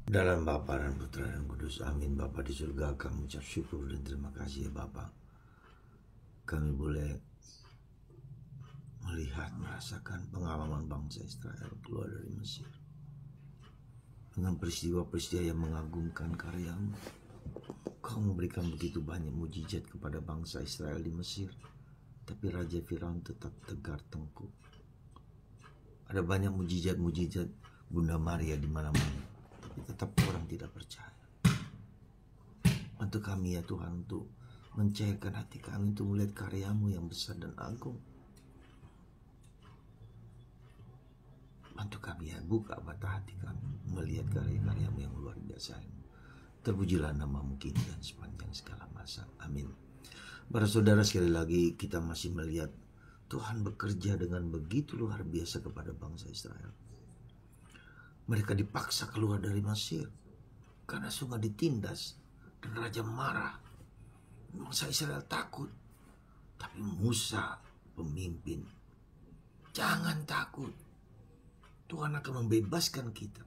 Dalam Bapa dan Putra dan Kudus, amin. Bapa di surga, kami ucap syukur dan terima kasih ya Bapa. Kami boleh melihat, merasakan pengalaman bangsa Israel keluar dari Mesir. Dengan peristiwa-peristiwa yang mengagumkan karyamu, Kau memberikan begitu banyak mujizat kepada bangsa Israel di Mesir. Tapi Raja Firaun tetap tegar tengkuk. Ada banyak mujizat-mujizat Bunda Maria di mana-mana, tapi tetap orang tidak percaya. Bantu kami ya Tuhan untuk mencairkan hati kami untuk melihat karyamu yang besar dan agung. Bantu kami ya, buka mata hati kami melihat karya-karyamu yang luar biasa. Terpujilah namamu kini dan sepanjang segala masa. Amin. Para saudara, sekali lagi kita masih melihat Tuhan bekerja dengan begitu luar biasa kepada bangsa Israel. Mereka dipaksa keluar dari Mesir karena sungai ditindas dan raja marah. Bangsa Israel takut. Tapi Musa pemimpin, jangan takut. Tuhan akan membebaskan kita.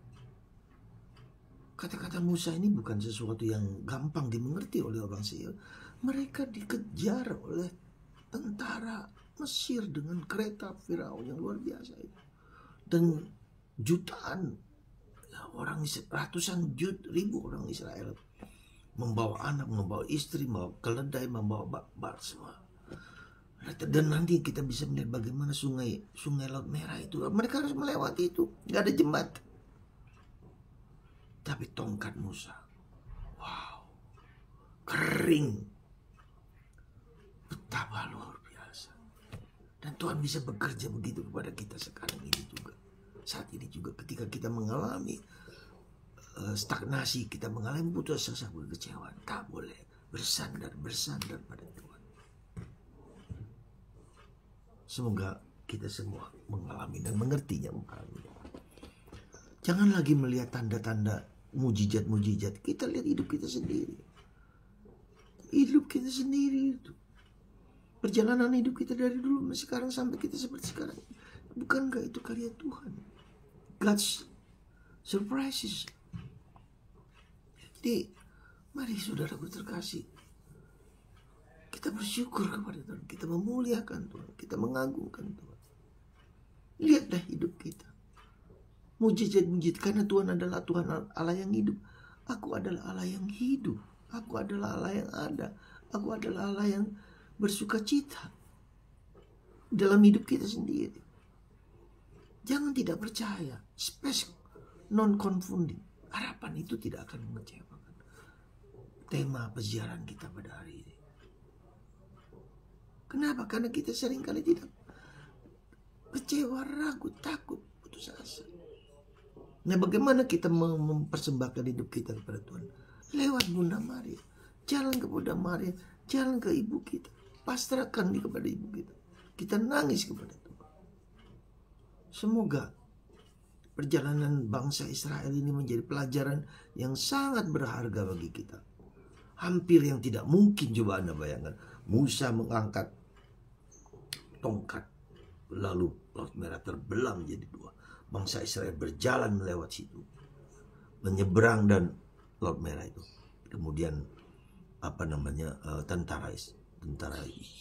Kata-kata Musa ini bukan sesuatu yang gampang dimengerti oleh orang Israel. Mereka dikejar oleh tentara Mesir dengan kereta Firaun yang luar biasa itu. Dan jutaan orang, ratusan ribu orang Israel membawa anak, membawa istri, membawa keledai, membawa bak-bak semua. Dan nanti kita bisa melihat bagaimana sungai Laut Merah itu. Mereka harus melewati itu, nggak ada jembatan. Tapi tongkat Musa, wow, kering, betapa luar biasa. Dan Tuhan bisa bekerja begitu kepada kita sekarang ini juga. Saat ini juga ketika kita mengalami stagnasi, kita mengalami putus asa, kekecewaan, tak boleh bersandar pada Tuhan. Semoga kita semua mengalami dan mengertinya. Jangan lagi melihat tanda-tanda mujizat-mujizat. Kita lihat hidup kita sendiri. Hidup kita sendiri itu. Perjalanan hidup kita dari dulu sekarang sampai kita seperti sekarang. Bukankah itu karya Tuhan? God's surprises. Jadi, mari saudaraku terkasih, kita bersyukur kepada Tuhan. Kita memuliakan Tuhan. Kita mengagungkan Tuhan. Lihatlah hidup kita. Mujizat-mujizat, karena Tuhan adalah Tuhan Allah yang hidup. Aku adalah Allah yang hidup. Aku adalah Allah yang ada. Aku adalah Allah yang bersuka cita dalam hidup kita sendiri. Jangan tidak percaya. Space non-confounding. Harapan itu tidak akan mengecewakan. Tema peziaran kita pada hari ini. Kenapa? Karena kita seringkali tidak kecewa, ragu, takut, putus asa. Nah, bagaimana kita mempersembahkan hidup kita kepada Tuhan? Lewat Bunda Maria. Jalan ke Bunda Maria, jalan ke ibu kita. Pasrahkan kepada ibu kita. Kita nangis kepada Tuhan. Semoga perjalanan bangsa Israel ini menjadi pelajaran yang sangat berharga bagi kita. Hampir yang tidak mungkin, coba Anda bayangkan. Musa mengangkat tongkat, lalu Laut Merah terbelah menjadi dua. Bangsa Israel berjalan melewati situ, menyeberang dan Laut Merah itu. Kemudian tentara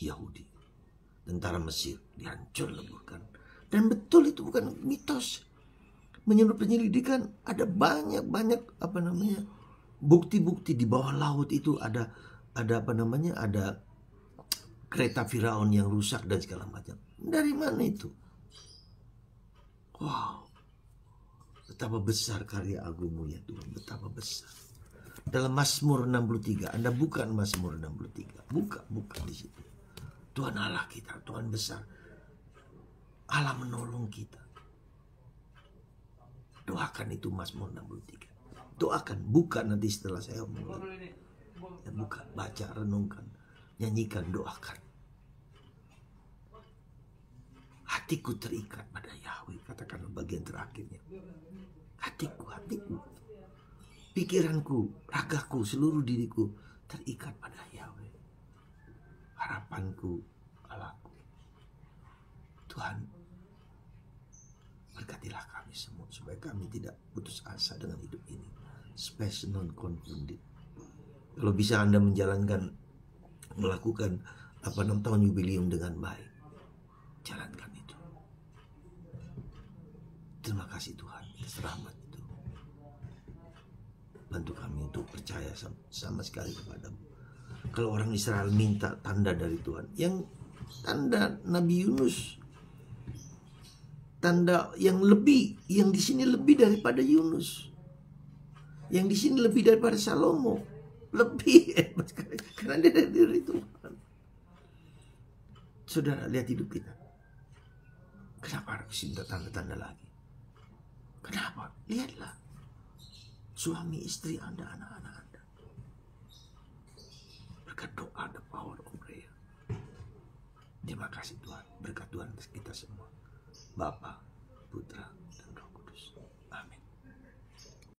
Yahudi, tentara Mesir dihancur leburkan. Dan betul itu bukan mitos. Menurut penyelidikan ada banyak bukti-bukti di bawah laut itu ada kereta Firaun yang rusak dan segala macam. Dari mana itu? Wow, betapa besar karya agungmu ya Tuhan, betapa besar. Dalam Mazmur 63, Anda buka Mazmur 63, buka di situ. Tuhan Allah kita, Tuhan besar. Allah menolong kita. Doakan itu Mazmur 63. Doakan, buka nanti setelah saya omong. Ya, buka, baca, renungkan, nyanyikan, doakan. Hatiku terikat pada Yahweh, katakan bagian terakhirnya. Hatiku, pikiranku, ragaku, seluruh diriku terikat pada Yahweh. Harapanku, Allahku. Tuhan, berkatilah kami semua supaya kami tidak putus asa dengan hidup ini. space non confounded. Kalau bisa Anda melakukan 6 tahun jubilium dengan baik, jalankan itu. Terima kasih Tuhan atas rahmat itu. Bantu kami untuk percaya sama sekali kepadamu. Kalau orang Israel minta tanda dari Tuhan, yang tanda Nabi Yunus, tanda yang lebih, yang di sini lebih daripada Yunus, yang di sini lebih daripada Salomo, lebih karena dia dari Tuhan. Saudara, lihat hidup kita. Kenapa harus minta tanda-tanda lagi? Kenapa? Lihatlah suami istri Anda, anak-anak Anda. Berkat doa, the power of prayer. Terima kasih Tuhan. Berkat Tuhan atas kita semua. Bapa, Putra,